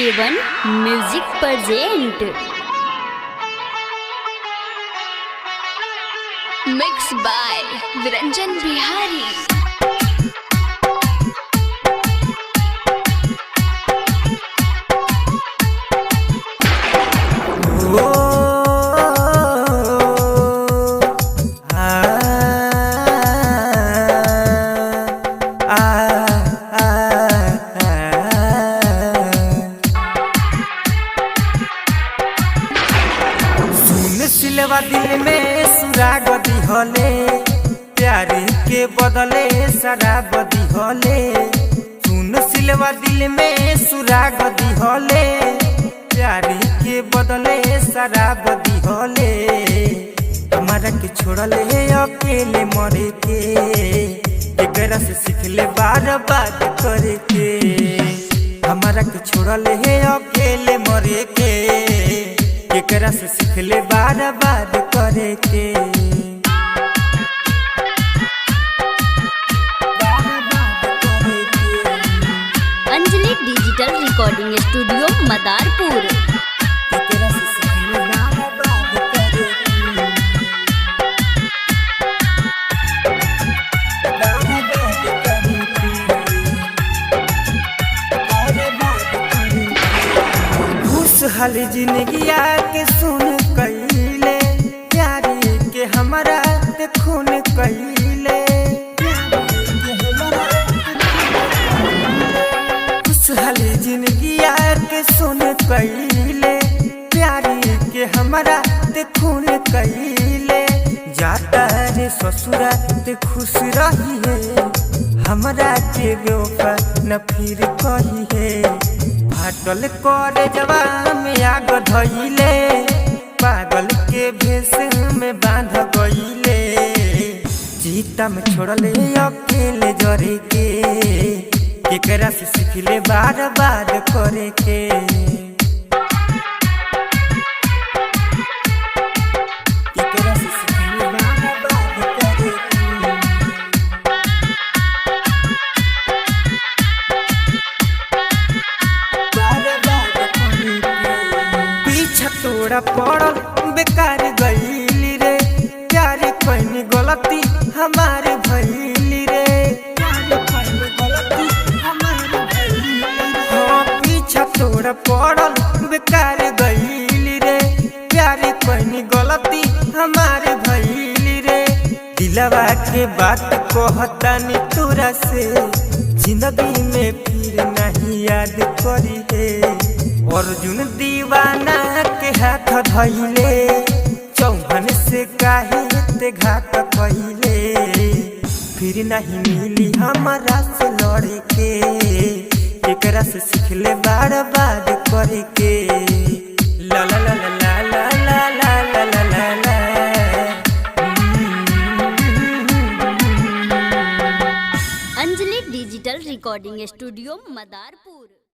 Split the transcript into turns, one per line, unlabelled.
A1 music present mix by Viranjan Bihari.
सिलवा दिल में सुराग दिहले प्यारी के बदले शराब दिहले। सुन सिलवा दिल में सुराग दिहले प्यारी के बदले शराब दिहले। हमारा के छोड़ले अकेले मरे के एकरा से सीखले बार बात करे के। हमारा के छोड़ले अकेले मरे के एकरा से सीखले बार बार करे के।
Anjali digital recording studio Madarpur.
एकरा से सीखले बार बार करे के। बार बार करे के। खुशहाल जिंदगिया के सुन कइले प्यारी के हमरा ते खून कइले। खुशहाल जिंदगिया के सुन कइले प्यारी के हमरा ते खून कइले। जाता रे ससुरा ते खुश रही है हमरा के बेवफा न फिर कही है। फाटल करे जवा में आग धइले पागल के भेष में बांध गइले। जीता में छोड़ले अकेले जरे के एकरा से सीखले बार बार करे के। एकरा से सीखले बार बार करे के। पीछा तोड़ा पड़ल बेकार गईली रे प्यारे कोई गलती हमारे भइली रे। हाँ पीछा तोड़ा पड़ल बेकार गईली रे प्यारे कोई गलती हमारे भइली रे। दिलवा के बात कहतानी तोरा से जिंदगी में फिर नहीं याद करी है। अर्जुन दीवाना के हाथ धइले चौहन से काहे ते घात कइले। फिर नहीं मिली हमारा से लड़े के एकरा से सीखले बार बार करे के। ला ला ला ला ला ला ला ला ला ला ला।
Anjali digital recording studio Madarpur.